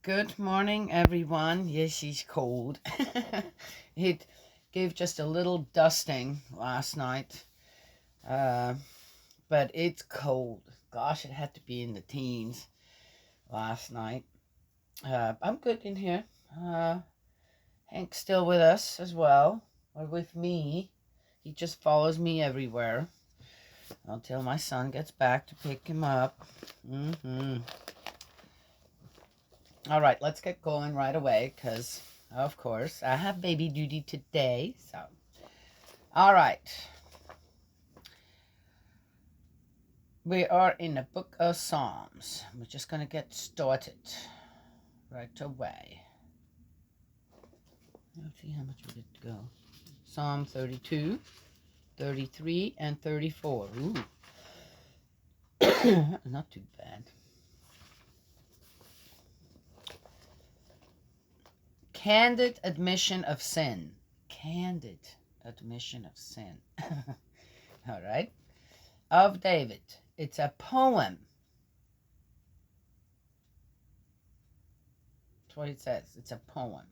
Good morning, everyone. Yes, it's cold. It gave just a little dusting last night, uh, but it's cold. Gosh, it had to be in the teens last night. I'm good in here. Hank's still with us as well, or with me. He just follows me everywhere until my son gets back to pick him up. All right, let's get going right away because, of course, I have baby duty today. So, all right. We are in the book of Psalms. We're just going to get started right away. Let's see how much we did go. Psalm 32, 33, and 34. Ooh. Not too bad. Candid admission of sin. Candid admission of sin. All right. Of David. It's a poem. That's what it says. It's a poem.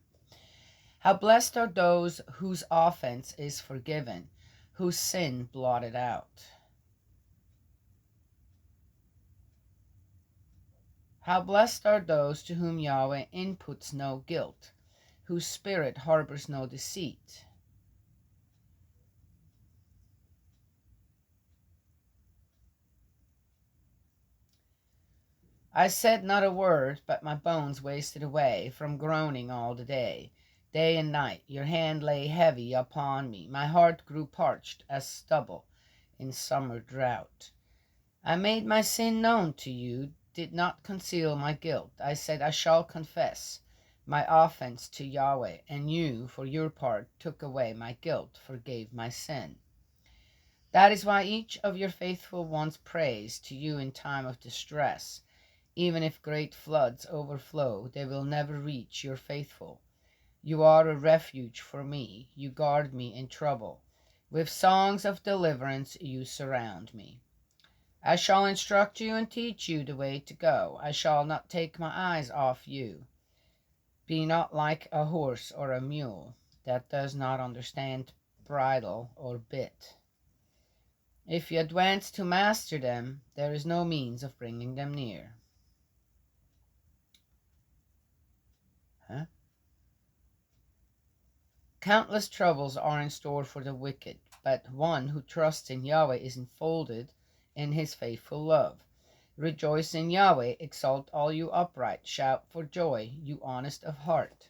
How blessed are those whose offense is forgiven, whose sin blotted out. How blessed are those to whom Yahweh inputs no guilt, whose spirit harbors no deceit. I said not a word, but my bones wasted away from groaning all the day. Day and night your hand lay heavy upon me. My heart grew parched as stubble in summer drought. I made my sin known to you, did not conceal my guilt. I said, I shall confess my offense to Yahweh, and you, for your part, took away my guilt, forgave my sin. That is why each of your faithful ones prays to you in time of distress. Even if great floods overflow, they will never reach your faithful. You are a refuge for me. You guard me in trouble. With songs of deliverance you surround me. I shall instruct you and teach you the way to go. I shall not take my eyes off you. Be not like a horse or a mule that does not understand bridle or bit. If you advance to master them, there is no means of bringing them near. Countless troubles are in store for the wicked, but one who trusts in Yahweh is enfolded in his faithful love. Rejoice in Yahweh, exalt all you upright, shout for joy, you honest of heart.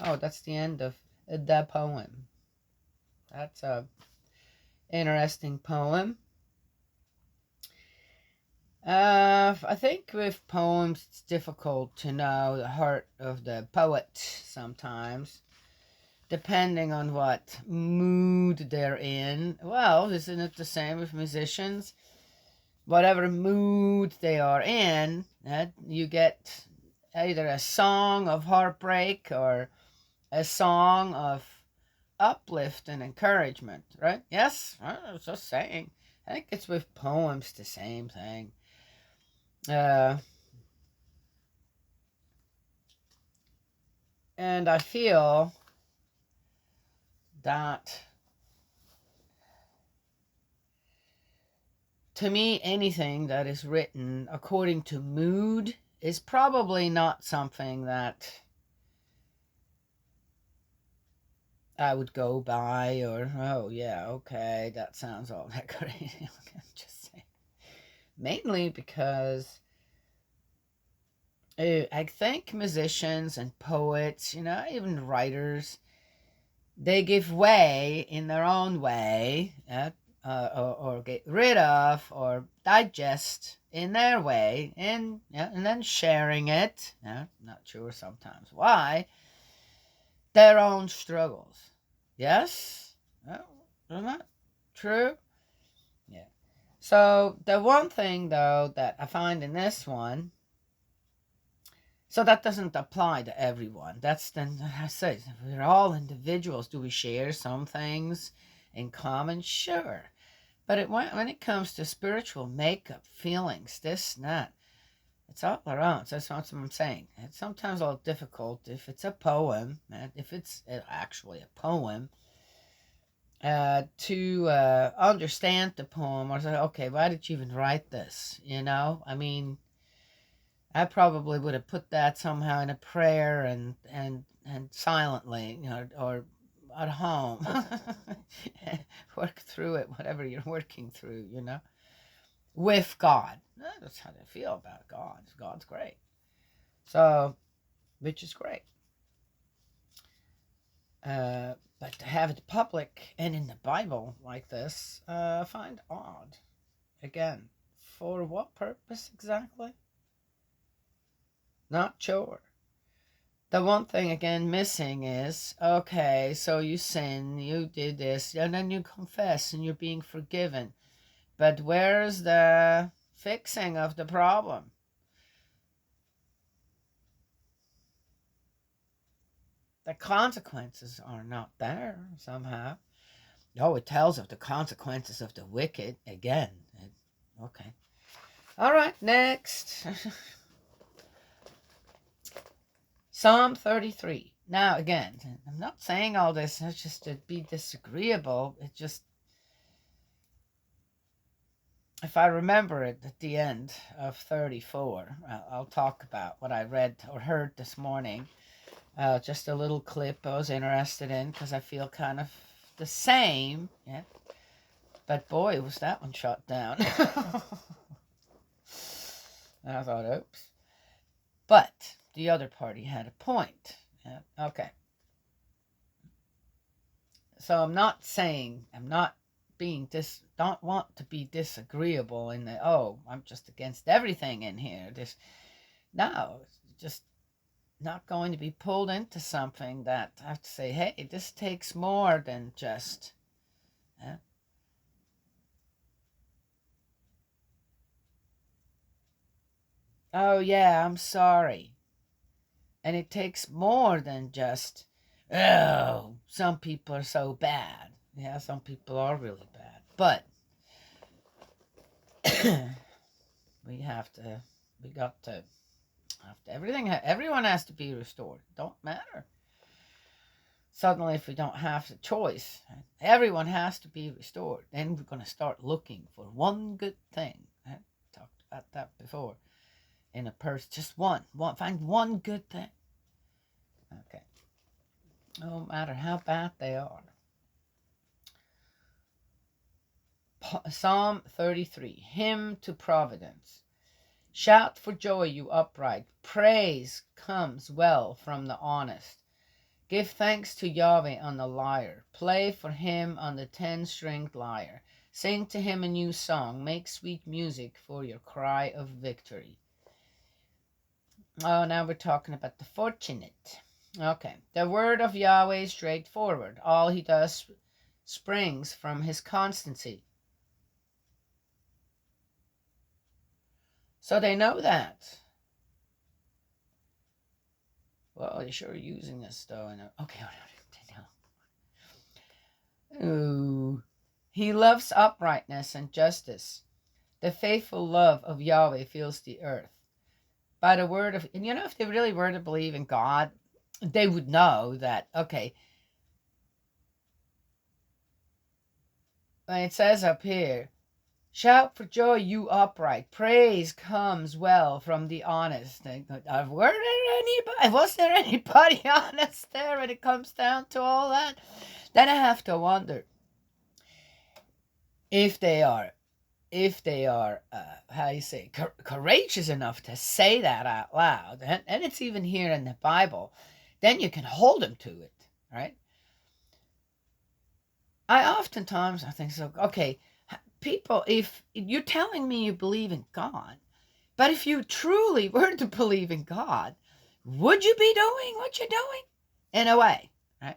Oh, that's the end of the poem. That's a interesting poem. I think with poems it's difficult to know the heart of the poet sometimes, depending on what mood they're in. Well, isn't it the same with musicians? Whatever mood they are in, you get either a song of heartbreak or a song of uplift and encouragement, right? Yes, I was just saying. I think it's with poems the same thing. And I feel that, to me, anything that is written according to mood is probably not something that I would go by or, oh yeah, okay, that sounds all that great. Just saying. Mainly because I think musicians and poets, even writers, they give way in their own way, or get rid of or digest in their way, and then sharing it. Not sure sometimes why, their own struggles. Yes, isn't that true? Yeah. So the one thing though that I find in this one. So that doesn't apply to everyone. That's then I say we're all individuals. Do we share some things in common? Sure. But when it comes to spiritual makeup, feelings, this and that, it's all around. So that's what I'm saying. It's sometimes a little difficult if it's a poem, and if it's actually a poem, to understand the poem or say, okay, why did you even write this? I mean, I probably would have put that somehow in a prayer and silently, or at home, work through it, whatever you're working through, with God. That's how they feel about God. God's great. So, which is great. But to have it public and in the Bible like this, I find odd. Again, for what purpose exactly? Not sure. The one thing again missing is, okay, so you sin, you did this, and then you confess and you're being forgiven. But where's the fixing of the problem? The consequences are not there somehow. Oh, it tells of the consequences of the wicked again. Okay. All right, next. Psalm 33. Now, again, I'm not saying all this just to be disagreeable. It just, if I remember it at the end of 34, I'll talk about what I read or heard this morning. Just a little clip I was interested in because I feel kind of the same. Yeah. But boy, was that one shut down. I thought, oops. But the other party had a point. Yeah, okay. So I'm not saying, don't want to be disagreeable in the, I'm just against everything in here. No, just not going to be pulled into something that I have to say, hey, this takes more than just, oh yeah, I'm sorry. And it takes more than just, oh, some people are so bad. Yeah, some people are really bad. But everyone has to be restored. Don't matter. Suddenly, if we don't have the choice, everyone has to be restored. Then we're going to start looking for one good thing. I talked about that before. In a person, just one. Find one good thing. Okay. No matter how bad they are. Psalm 33, Hymn to Providence. Shout for joy, you upright. Praise comes well from the honest. Give thanks to Yahweh on the lyre. Play for him on the 10-stringed lyre. Sing to him a new song. Make sweet music for your cry of victory. Oh, now we're talking about the fortunate. Okay. The word of Yahweh is straightforward. All he does springs from his constancy. So they know that. Well, they're sure using this though. Okay. Ooh. He loves uprightness and justice. The faithful love of Yahweh fills the earth. By the word of, and if they really were to believe in God, they would know that, okay, when it says up here, shout for joy, you upright. Praise comes well from the honest. Was there anybody honest there when it comes down to all that? Then I have to wonder if they are, how you say, courageous enough to say that out loud, and it's even here in the Bible, then you can hold them to it, right? I think so. Okay, people, if you're telling me you believe in God, but if you truly were to believe in God, would you be doing what you're doing? In a way, right?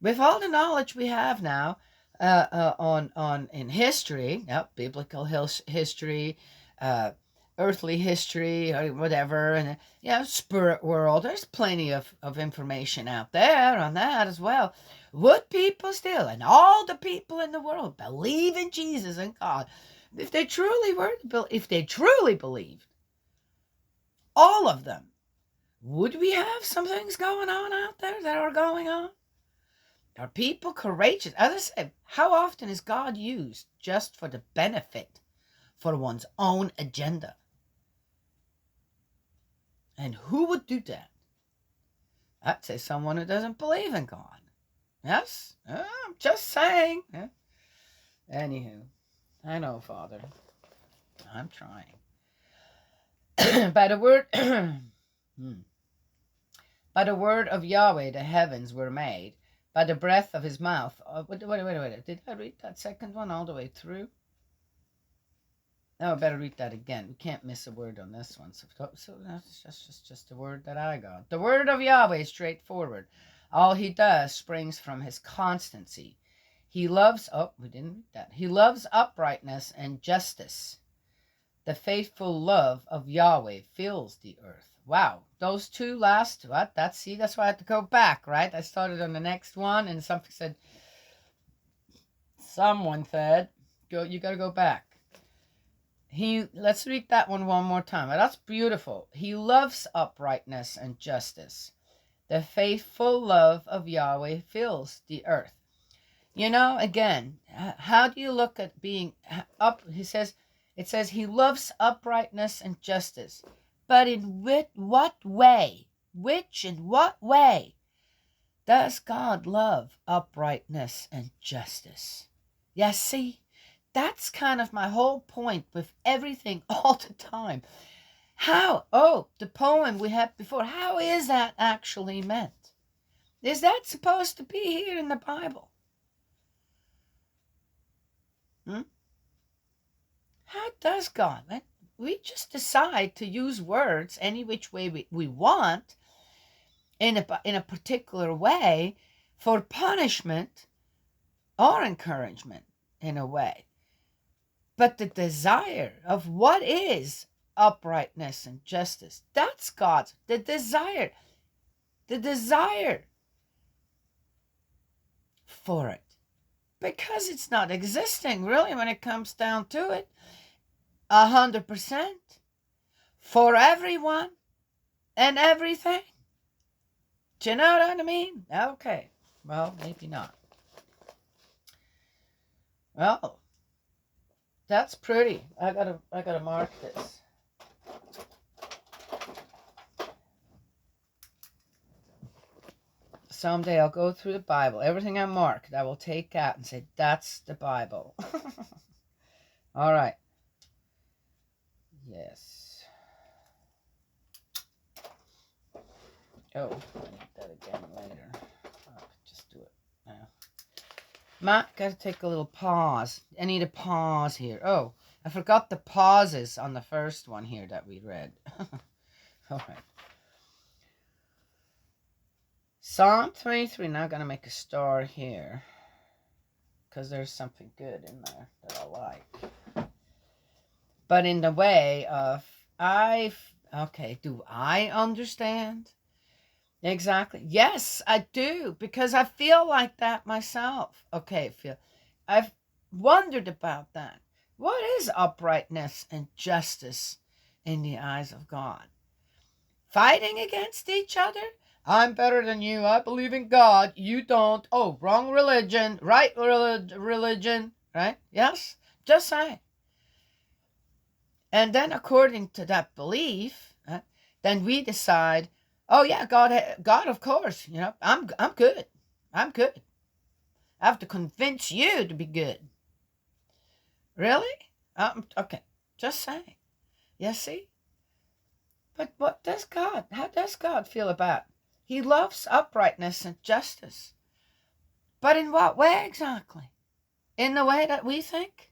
With all the knowledge we have now, on in history, biblical history, earthly history, or whatever, and spirit world. There's plenty of information out there on that as well. would people still, and all the people in the world, believe in Jesus and God, if they truly believed, all of them, would we have some things going on out there that are going on? Are people courageous? As I said, how often is God used just for the benefit for one's own agenda? And who would do that? I'd say someone who doesn't believe in God. Yes? I'm just saying. Yeah. Anywho, I know, Father. I'm trying. By the word... By the word of Yahweh the heavens were made, by the breath of his mouth. Wait. Did I read that second one all the way through? No, I better read that again. We can't miss a word on this one. So that's just the word that I got. The word of Yahweh is straightforward. All he does springs from his constancy. He loves, we didn't read that. He loves uprightness and justice. The faithful love of Yahweh fills the earth. Wow, those two last, that's why I had to go back, right? I started on the next one, and someone said, you got to go back. Let's read that one more time. That's beautiful. He loves uprightness and justice. The faithful love of Yahweh fills the earth. Again, how do you look at being up? It says he loves uprightness and justice. But in what way? Which and what way does God love uprightness and justice? Yeah, see, that's kind of my whole point with everything all the time. How? The poem we had before. How is that actually meant? Is that supposed to be here in the Bible? How does God? We just decide to use words any which way we want in a particular way for punishment or encouragement in a way. But the desire of what is uprightness and justice, that's God's. The desire for it. Because it's not existing really when it comes down to it. 100% for everyone and everything. Do you know what I mean? Okay. Well, maybe not. Well, that's pretty. I gotta mark this. Someday I'll go through the Bible. Everything I marked, I will take out and say, that's the Bible. All right. Yes. Oh, I need that again later. Just do it now. Matt, gotta take a little pause. I need a pause here. Oh, I forgot the pauses on the first one here that we read. All right. Psalm 23. Now I'm gonna make a star here because there's something good in there that I like. But in the way of do I understand? Exactly. Yes, I do, because I feel like that myself. Okay, I've wondered about that. What is uprightness and justice in the eyes of God? Fighting against each other? I'm better than you. I believe in God. You don't. Oh, wrong religion. Right religion. Right? Yes? Just saying. And then according to that belief, then we decide, oh yeah, God, of course, I'm good. I'm good. I have to convince you to be good. Really? Okay, just saying. Yeah, see? But how does God feel about it? He loves uprightness and justice. But in what way exactly? In the way that we think?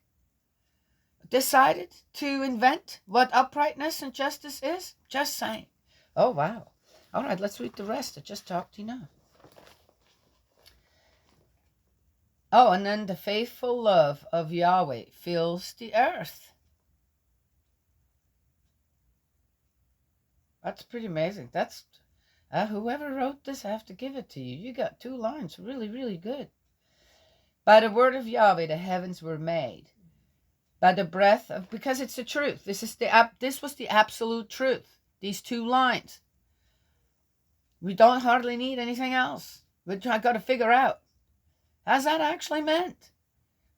Decided to invent what uprightness and justice is? Just saying. Oh, wow. All right, let's read the rest. I just talked enough. Oh, and then the faithful love of Yahweh fills the earth. That's pretty amazing. Whoever wrote this, I have to give it to you. You got 2 lines. Really, really good. By the word of Yahweh, the heavens were made. By the breath of, because it's the truth. This was the absolute truth. These 2 lines. We don't hardly need anything else. I got to figure out, how's that actually meant?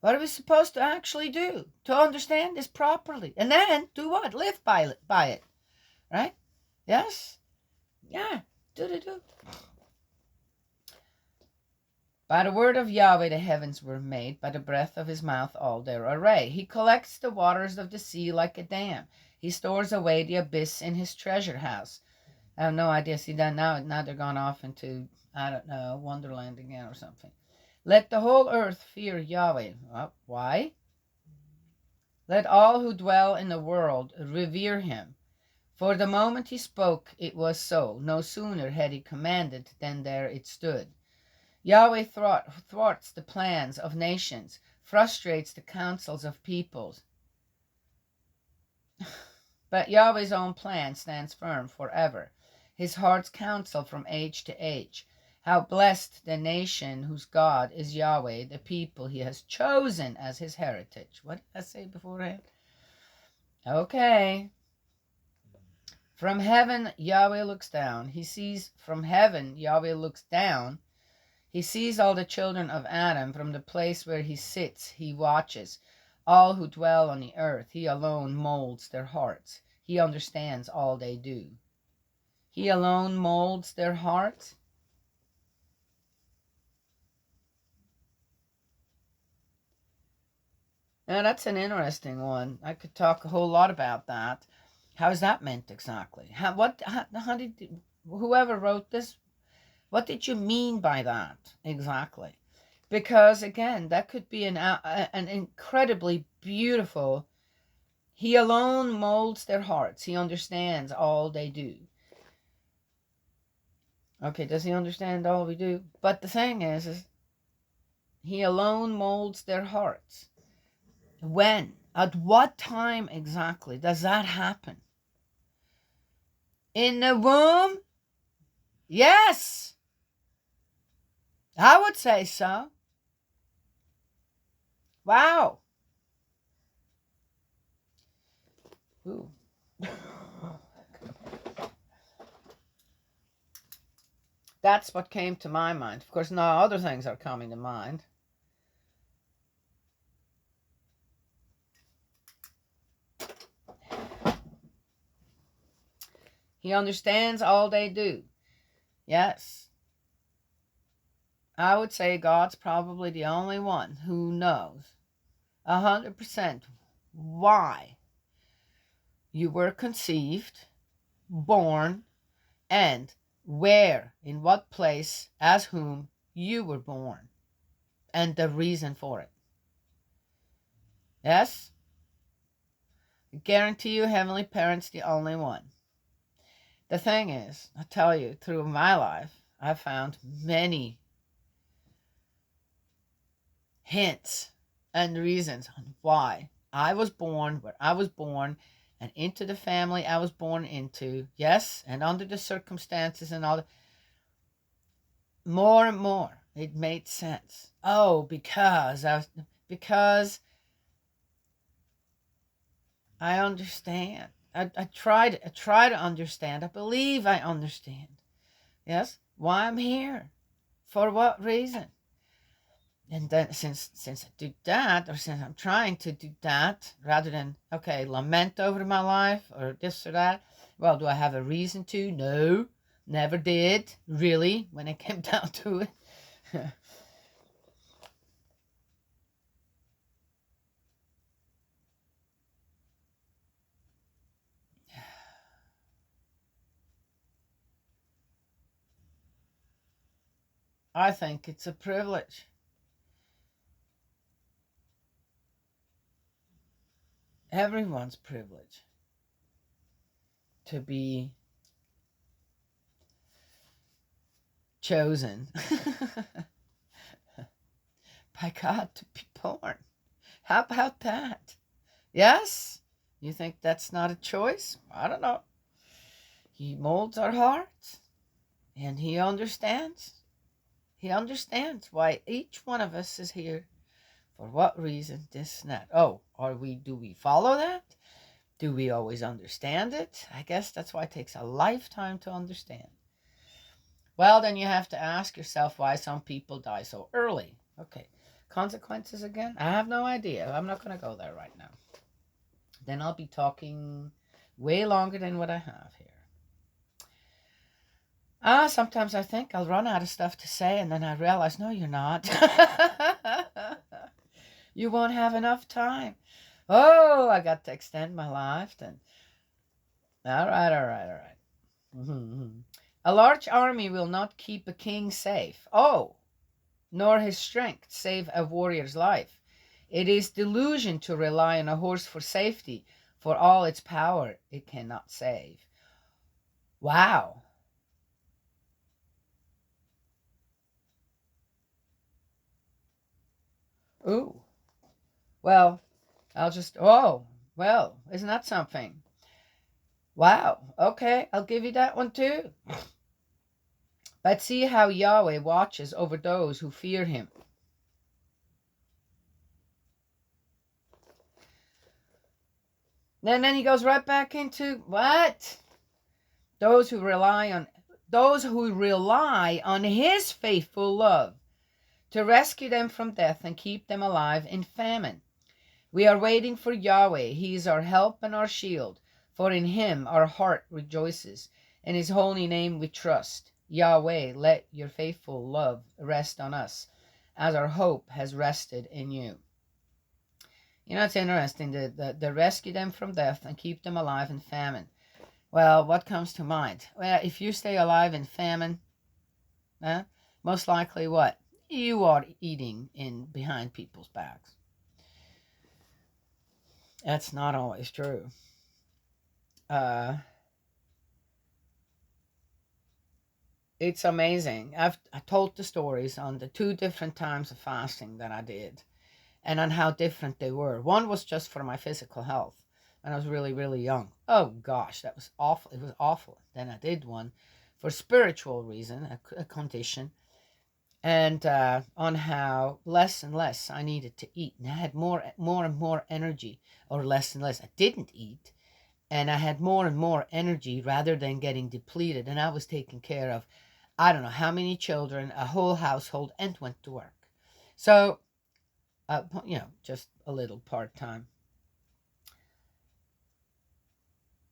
What are we supposed to actually do to understand this properly? And then do what? Live by it. Right? Yes? Yeah. Do. By the word of Yahweh the heavens were made, by the breath of his mouth all their array. He collects the waters of the sea like a dam. He stores away the abyss in his treasure house. I have no idea. See, that now they're gone off into, I don't know, Wonderland again or something. Let the whole earth fear Yahweh. Why? Let all who dwell in the world revere him. For the moment he spoke, it was so. No sooner had he commanded than there it stood. Yahweh thwarts the plans of nations, frustrates the counsels of peoples. But Yahweh's own plan stands firm forever, his heart's counsel from age to age. How blessed the nation whose God is Yahweh, the people he has chosen as his heritage. What did I say beforehand? Okay. From heaven, Yahweh looks down. He sees from heaven, Yahweh looks down. He sees all the children of Adam. From the place where he sits, he watches all who dwell on the earth. He alone molds their hearts. He understands all they do. He alone molds their hearts. Now, that's an interesting one. I could talk a whole lot about that. How is that meant exactly? How did whoever wrote this, what did you mean by that exactly? Because again, that could be an incredibly beautiful. He alone molds their hearts. He understands all they do. Okay, does he understand all we do? But the thing is he alone molds their hearts. When? At what time exactly does that happen? In the womb? Yes! I would say so. Wow. Ooh. That's what came to my mind. Of course, now other things are coming to mind. He understands all they do. Yes. I would say God's probably the only one who knows 100% why you were conceived, born, and where, in what place, as whom you were born, and the reason for it. Yes? I guarantee you, Heavenly Parent's the only one. The thing is, I tell you, through my life, I've found many hints and reasons on why I was born where I was born and into the family I was born into. Yes, and under the circumstances and all that. More and more, it made sense. Oh, because I understand. I try to understand. I believe I understand. Yes, why I'm here, for what reason. And then since I do that, or since I'm trying to do that, rather than, okay, lament over my life or this or that, well, do I have a reason to? No, never did, really, when it came down to it. I think it's a privilege. Everyone's privilege to be chosen by God to be born. How about that? Yes? You think that's not a choice? I don't know. He molds our hearts. And he understands. He understands why each one of us is here. For what reason, this and that. Oh, do we follow that? Do we always understand it? I guess that's why it takes a lifetime to understand. Well, then you have to ask yourself why some people die so early. Okay. Consequences again? I have no idea. I'm not going to go there right now. Then I'll be talking way longer than what I have here. Sometimes I think I'll run out of stuff to say, and then I realize, no, you're not. You won't have enough time. Oh, I got to extend my life then. All right. Mm-hmm. A large army will not keep a king safe. Oh, nor his strength save a warrior's life. It is delusion to rely on a horse for safety, for all its power it cannot save. Wow. Ooh. Well, well, isn't that something? Wow. Okay, I'll give you that one too. But see how Yahweh watches over those who fear him. And then he goes right back into what? Those who rely on his faithful love to rescue them from death and keep them alive in famine. We are waiting for Yahweh. He is our help and our shield, for in him our heart rejoices. In his holy name we trust. Yahweh, let your faithful love rest on us, as our hope has rested in you. You know, it's interesting, the rescue them from death and keep them alive in famine. Well, what comes to mind? Well, if you stay alive in famine, most likely what? You are eating in behind people's backs. That's not always true. It's amazing. I told the stories on the 2 different times of fasting that I did, and on how different they were. One was just for my physical health, when I was really, really young. Oh gosh, that was awful. It was awful. Then I did one for spiritual reason, a condition, and on how less and less I needed to eat, and I had more and more energy, or less and less I didn't eat, and I had more and more energy rather than getting depleted, and I was taking care of I don't know how many children, a whole household, and went to work. So, just a little part time.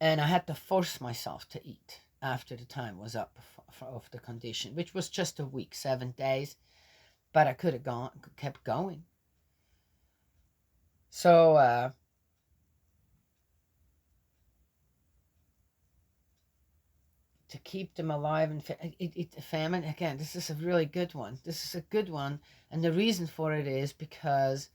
And I had to force myself to eat after the time was up of the condition, which was just a week, 7 days. But I could have kept going. So, to keep them alive and famine again, this is a really good one. This is a good one, and the reason for it is because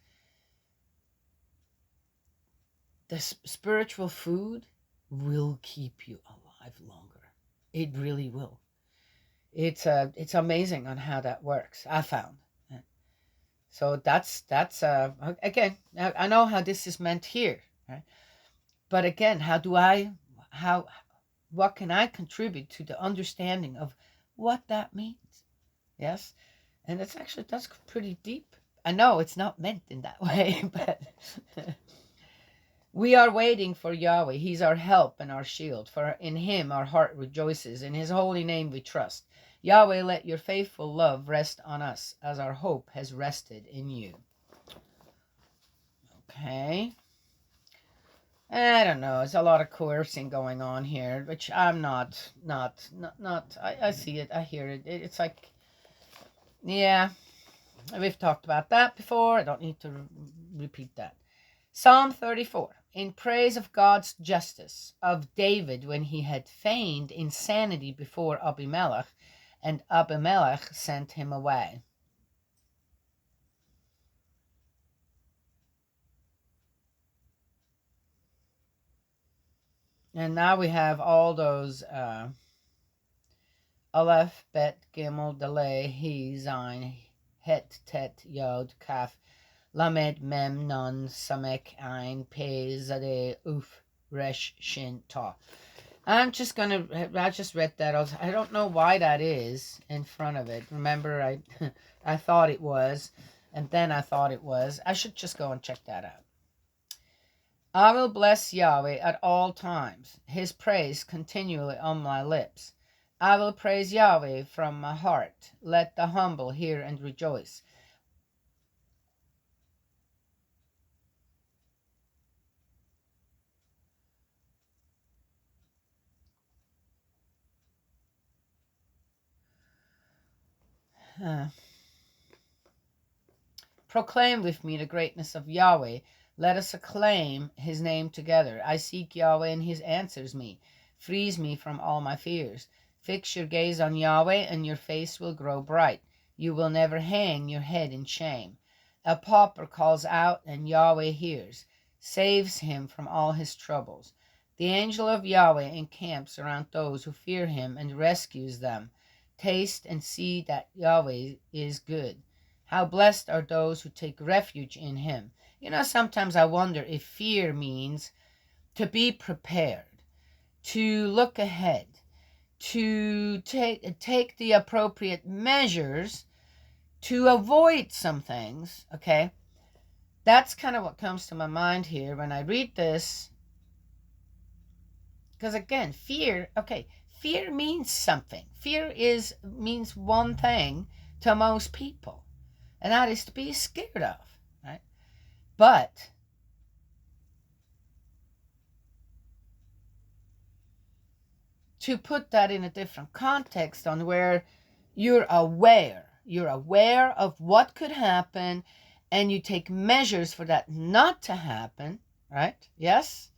the spiritual food will keep you alive longer. It really will. It's amazing on how that works. I found. So that's again. I know how this is meant here, right? But again, how what can I contribute to the understanding of what that means? Yes, and that's pretty deep. I know it's not meant in that way, but we are waiting for Yahweh. He's our help and our shield. For in him our heart rejoices. In his holy name we trust. Yahweh, let your faithful love rest on us, as our hope has rested in you. Okay. I don't know. There's a lot of coercing going on here, which I'm not. I see it. I hear it. It's like, yeah, we've talked about that before. I don't need to repeat that. Psalm 34, in praise of God's justice, of David when he had feigned insanity before Abimelech, and Abimelech sent him away. And now we have all those Aleph, Bet, Gimel, Dalei, He, Zain, Het, Tet, Yod, Kaf, Lamed, Mem, Nun, Samek, Ein, Pe, Zadeh, Uf, Resh, Shin, Ta. I'm just gonna. I just read that. I don't know why that is in front of it. Remember, I, I thought it was, and then I thought it was. I should just go and check that out. I will bless Yahweh at all times. His praise continually on my lips. I will praise Yahweh from my heart. Let the humble hear and rejoice. Uh, Proclaim with me the greatness of Yahweh. Let us acclaim his name together. I seek Yahweh, and he answers me. Frees me from all my fears. Fix your gaze on Yahweh, and your face will grow bright. You will never hang your head in shame. A pauper calls out, and Yahweh hears, saves him from all his troubles. The angel of Yahweh encamps around those who fear him and rescues them. Taste and see that Yahweh is good. How blessed are those who take refuge in him. Sometimes I wonder if fear means to be prepared, to look ahead, to take the appropriate measures to avoid some things, okay? That's kind of what comes to my mind here when I read this. Because again, fear, okay, fear means something. Fear means one thing to most people, and that is to be scared of, right? But to put that in a different context on where you're aware of what could happen, and you take measures for that not to happen, right? Yes?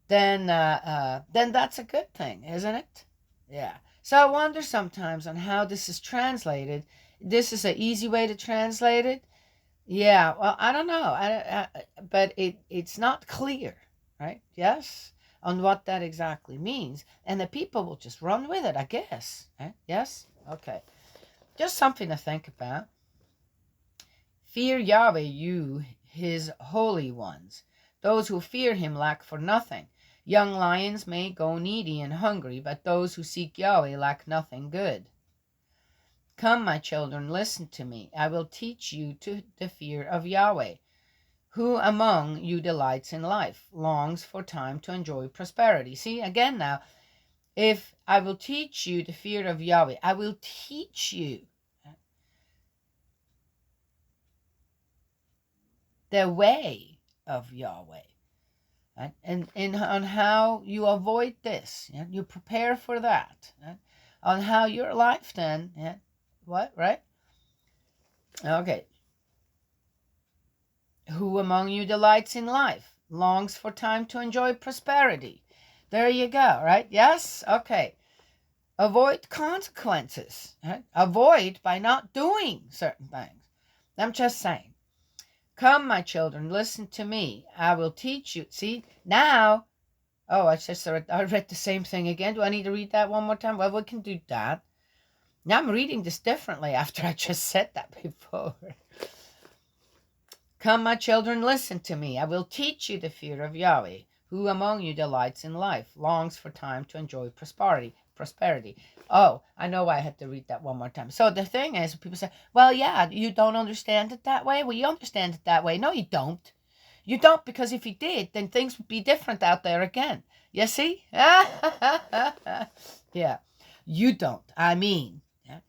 Then that's a good thing, isn't it? Yeah. So I wonder sometimes on how this is translated. This is an easy way to translate it. Yeah, well, I don't know, but it's not clear, right? Yes, on what that exactly means, and the people will just run with it, I guess. Right? Yes, okay. Just something to think about. Fear Yahweh, you his holy ones. Those who fear him lack for nothing. Young lions may go needy and hungry, but those who seek Yahweh lack nothing good. Come, my children, listen to me. I will teach you to the fear of Yahweh. Who among you delights in life, longs for time to enjoy prosperity? See, again now, if I will teach you the fear of Yahweh, I will teach you the way of Yahweh. Right? And on how you avoid this. Yeah? You prepare for that. Right? On how your life then, yeah? What, right? Okay. Who among you delights in life, longs for time to enjoy prosperity? There you go, right? Yes? Okay. Avoid consequences. Right? Avoid by not doing certain things. I'm just saying. Come, my children, listen to me. I will teach you. See, now, oh, I read the same thing again. Do I need to read that one more time? Well, we can do that. Now I'm reading this differently after I just said that before. Come, my children, listen to me. I will teach you the fear of Yahweh. Who among you delights in life, longs for time to enjoy prosperity? Oh, I know why I had to read that one more time. So the thing is, people say, well, yeah, you don't understand it that way. Well, you understand it that way. No, you don't. You don't, because if you did, then things would be different out there again. You see? Yeah. You don't. I mean, yeah.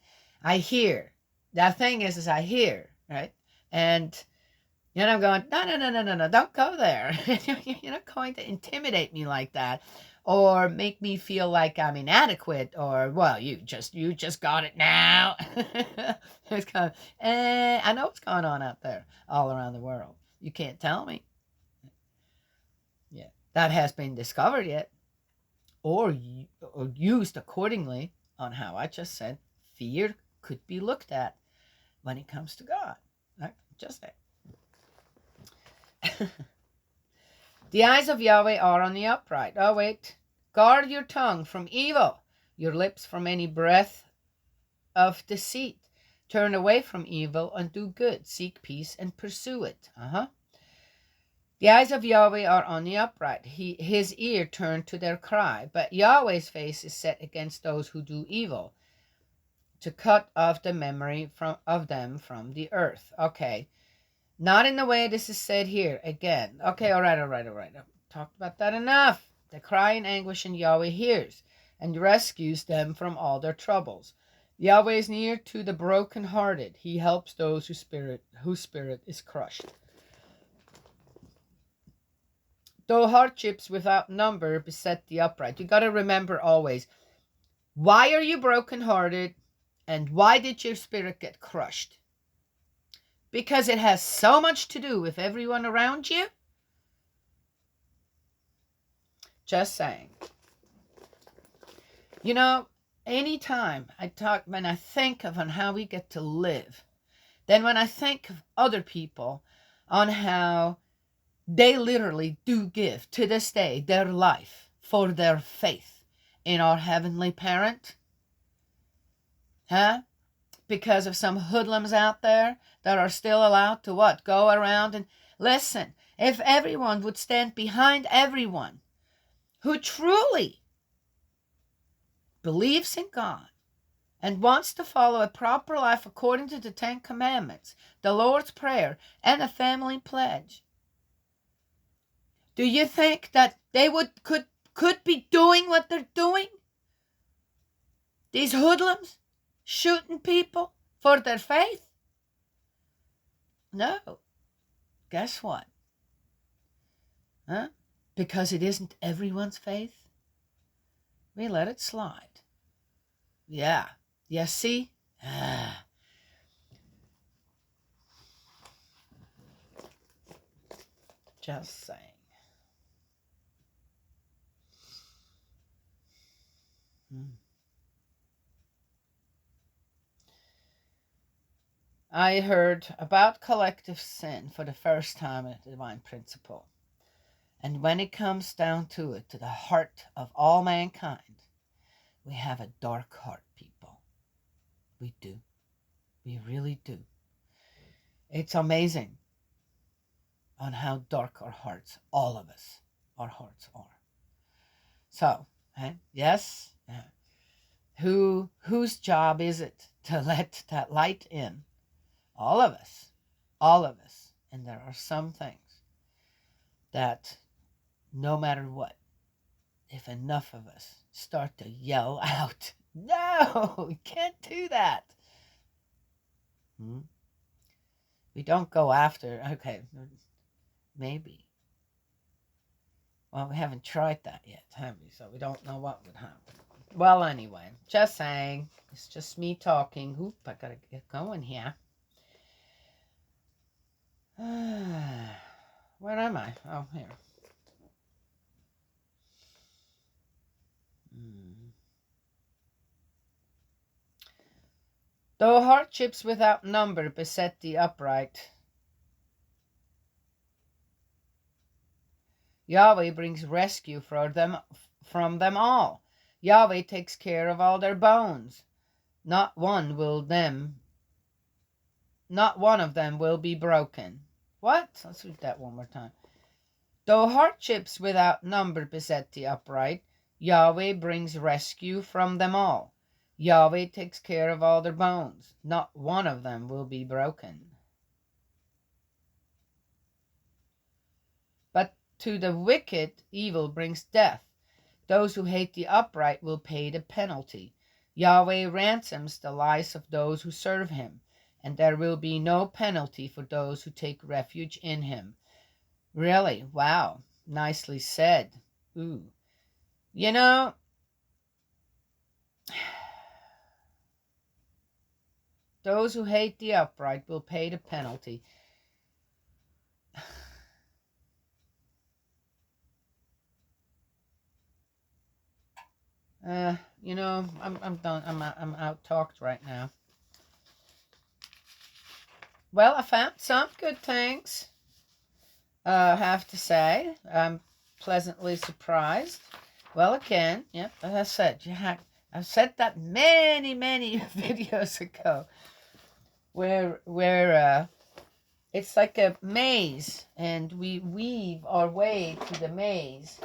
I hear. The thing is I hear, right? And I'm going, no, don't go there. You're not going to intimidate me like that, or make me feel like I'm inadequate, or, well, you just got it now. It's kind of, I know what's going on out there all around the world. You can't tell me. Yeah, that has been discovered yet, or used accordingly on how I just said fear could be looked at when it comes to God. Right? Just that. The eyes of Yahweh are on the upright. Oh, wait. Guard your tongue from evil, your lips from any breath of deceit. Turn away from evil and do good. Seek peace and pursue it. The eyes of Yahweh are on the upright. His ear turned to their cry. But Yahweh's face is set against those who do evil, to cut off the memory of them from the earth. Okay. Not in the way this is said here. Again. Okay, all right. I've talked about that enough. They cry in anguish, and Yahweh hears and rescues them from all their troubles. Yahweh is near to the brokenhearted. He helps those whose spirit is crushed. Though hardships without number beset the upright. You got to remember always, why are you brokenhearted, and why did your spirit get crushed? Because it has so much to do with everyone around you. Just saying. You know, anytime when I think of on how we get to live, then when I think of other people on how they literally do give to this day their life for their faith in our Heavenly Parent, because of some hoodlums out there that are still allowed to what? Go around and listen. If everyone would stand behind everyone who truly believes in God and wants to follow a proper life according to the 10 Commandments, the Lord's Prayer, and a family pledge, do you think that they could be doing what they're doing? These hoodlums shooting people for their faith? No. Guess what? Because it isn't everyone's faith, we let it slide. Yeah. You see? Just saying. I heard about collective sin for the first time at the Divine Principle. And when it comes down to it, to the heart of all mankind, we have a dark heart, people. We do. We really do. It's amazing on how dark our hearts, all of us, our hearts are. So, yes, whose job is it to let that light in? All of us. And there are some things that no matter what, if enough of us start to yell out, no, we can't do that. We don't go after, okay, maybe. Well, we haven't tried that yet, have we? So we don't know what would happen. Well, anyway, just saying. It's just me talking. Oop, I gotta get going here. Where am I? Oh, here. Though hardships without number beset the upright, Yahweh brings rescue from them all. Yahweh takes care of all their bones. Not one of them will be broken. What? Let's read that one more time. Though hardships without number beset the upright, Yahweh brings rescue from them all. Yahweh takes care of all their bones. Not one of them will be broken. But to the wicked, evil brings death. Those who hate the upright will pay the penalty. Yahweh ransoms the lives of those who serve him, and there will be no penalty for those who take refuge in him. Really? Wow. Nicely said. Ooh. You know, those who hate the upright will pay the penalty. You know, I'm done. I'm out talked right now. Well, I found some good things. I have to say, I'm pleasantly surprised. Well, again, yep, as I said, I've said that many videos ago, where It's like a maze, and we weave our way to the maze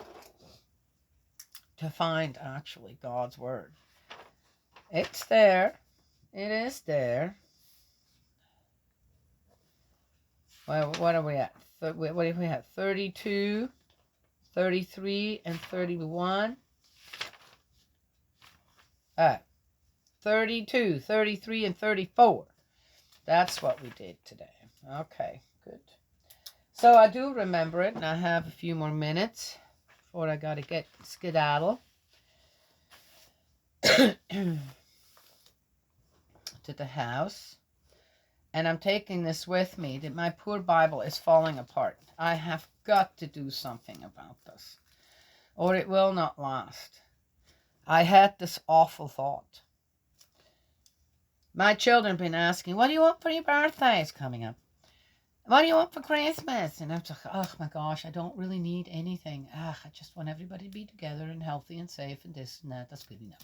to find actually God's word. It's there. It is there. Well, what are we at? What if we have 32, 33, and 31? 32, 33, and 34. That's what we did today. Okay, good. So I do remember it, and I have a few more minutes before I got to get skedaddle to the house. And I'm taking this with me, that my poor Bible is falling apart. I have got to do something about this, or it will not last. I had this awful thought. My children have been asking, what do you want for your birthdays coming up? What do you want for Christmas? And I'm just like, oh my gosh, I don't really need anything. I just want everybody to be together and healthy and safe and this and that. That's good enough.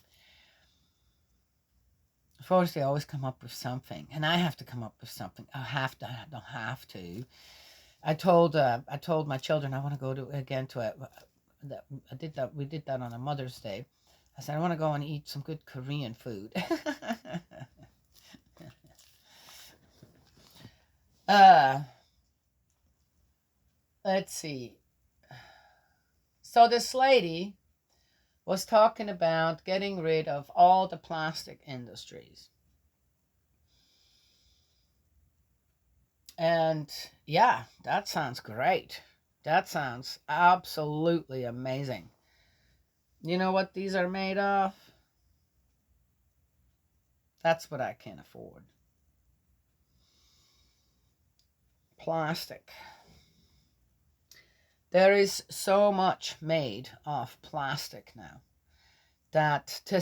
Of course, they always come up with something, and I have to come up with something. I don't have to. I told my children I want to go to we did that on a Mother's Day. I said I want to go and eat some good Korean food. Let's see. So this lady was talking about getting rid of all the plastic industries. And yeah, that sounds great. That sounds absolutely amazing. You know what these are made of? That's what I can't afford. Plastic. There is so much made of plastic now that to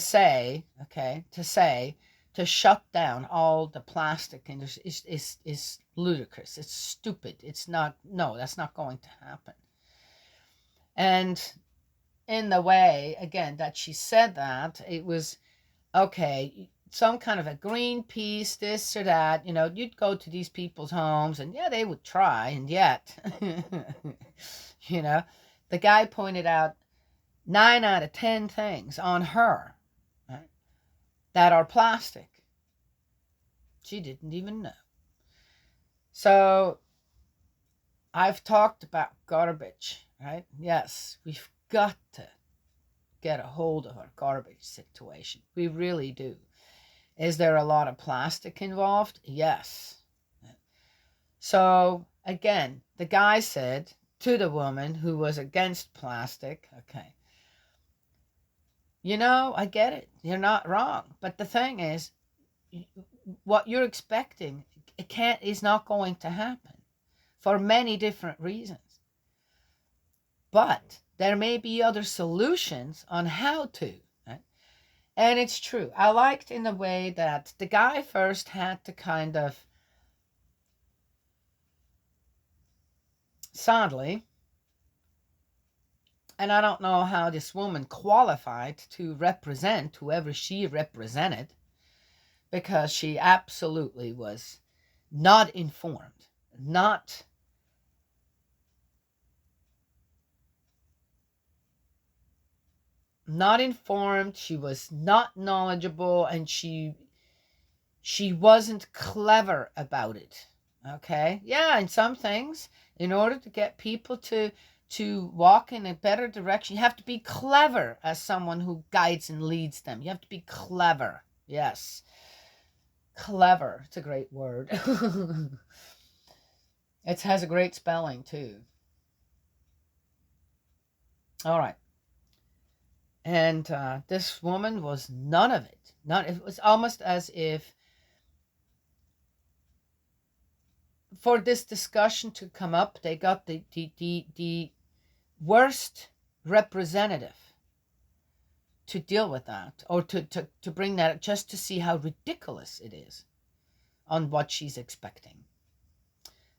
shut down all the plastic industry is ludicrous. It's stupid. It's not, no, that's not going to happen. And in the way, again, that she said that, it was, okay, some kind of a Greenpeace, this or that, you'd go to these people's homes and yeah, they would try, and yet, the guy pointed out 9 out of 10 things on her, right, that are plastic. She didn't even know. So I've talked about garbage, right? Yes, we've got to get a hold of our garbage situation. We really do. Is there a lot of plastic involved? Yes. So again, the guy said to the woman who was against plastic, okay, I get it. You're not wrong. But the thing is, what you're expecting is not going to happen for many different reasons. But there may be other solutions on how to. Right? And it's true. I liked in the way that the guy first had to kind of, sadly, and I don't know how this woman qualified to represent whoever she represented, because she absolutely was not informed, not informed. She was not knowledgeable, and she wasn't clever about it. Okay, yeah, in some things, in order to get people to walk in a better direction, you have to be clever as someone who guides and leads them. You have to be clever. Yes, clever. It's a great word. It has a great spelling too. All right. And this woman was none of it. It was almost as if for this discussion to come up, they got the worst representative to deal with that, or to bring that, just to see how ridiculous it is on what she's expecting.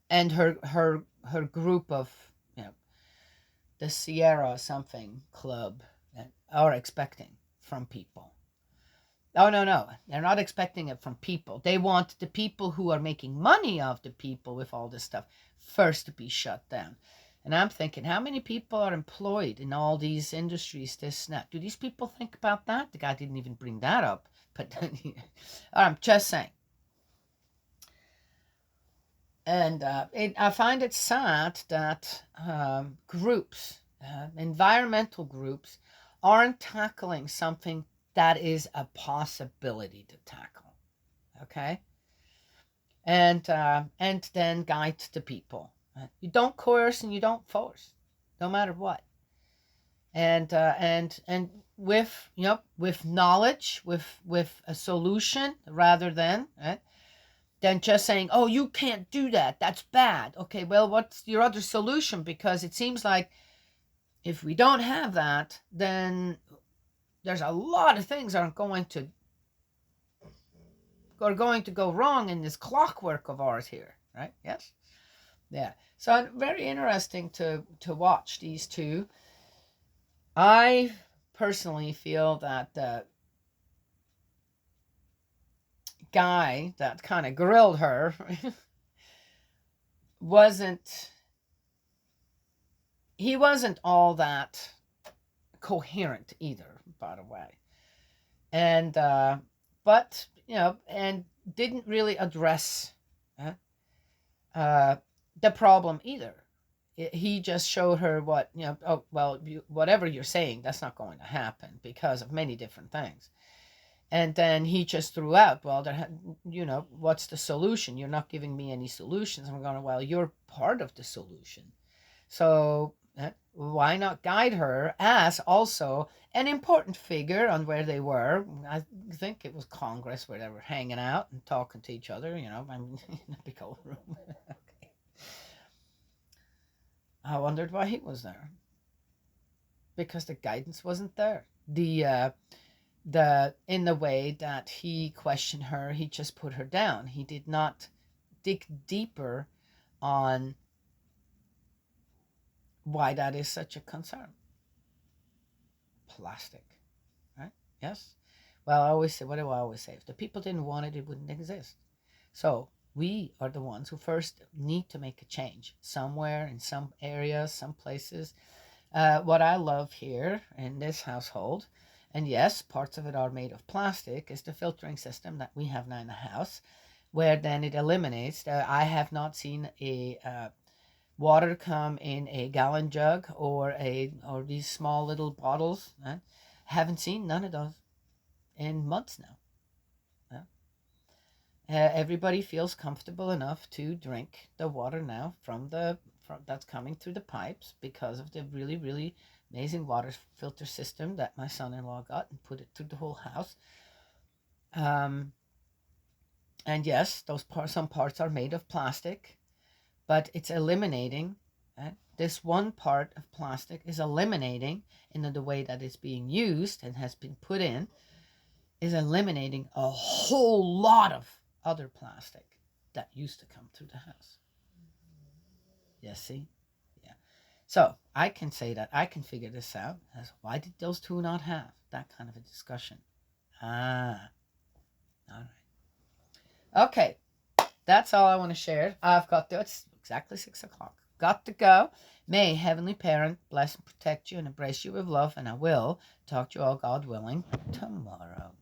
And her group of, the Sierra something club, are expecting from people. Oh, no, no. They're not expecting it from people. They want the people who are making money off the people with all this stuff first to be shut down. And I'm thinking, how many people are employed in all these industries, this and that? Do these people think about that? The guy didn't even bring that up. But I'm just saying. And I find it sad that groups, environmental groups, aren't tackling something that is a possibility to tackle. Okay, and then guide the people. You don't coerce and you don't force, no matter what. And with with knowledge, with a solution rather than than just saying, oh, you can't do that, that's bad. Okay, well, what's your other solution? Because it seems like if we don't have that, then there's a lot of things are going to go wrong in this clockwork of ours here, right? Yes. Yeah. So very interesting to watch these two. I personally feel that the guy that kind of grilled her wasn't all that coherent either, by the way. And but and didn't really address the problem either. He just showed her what oh well, whatever you're saying, that's not going to happen because of many different things. And then he just threw out, well, what's the solution? You're not giving me any solutions. I'm going, well, you're part of the solution. So why not guide her as also an important figure on where they were? I think it was Congress where they were hanging out and talking to each other, I mean, in a big old room. Okay. I wondered why he was there. Because the guidance wasn't there. In the way that he questioned her, he just put her down. He did not dig deeper on why that is such a concern. Plastic, right? Yes. Well, I always say, what do I always say? If the people didn't want it, it wouldn't exist. So we are the ones who first need to make a change somewhere, in some areas, some places. What I love here in this household, and yes, parts of it are made of plastic, is the filtering system that we have now in the house, where then it eliminates. I have not seen a water come in a gallon jug or these small little bottles. Haven't seen none of those in months now. Everybody feels comfortable enough to drink the water now from that's coming through the pipes because of the really, really amazing water filter system that my son-in-law got and put it through the whole house. And yes, some parts are made of plastic, but it's eliminating this one part of plastic is eliminating in the way that it's being used and has been put in, is eliminating a whole lot of other plastic that used to come through the house. Yes, see? Yeah. So I can say that I can figure this out as why did those two not have that kind of a discussion? All right. Okay. That's all I want to share. I've got to, it's exactly 6 o'clock. Got to go. May Heavenly Parent bless and protect you and embrace you with love, and I will talk to you all, God willing, tomorrow.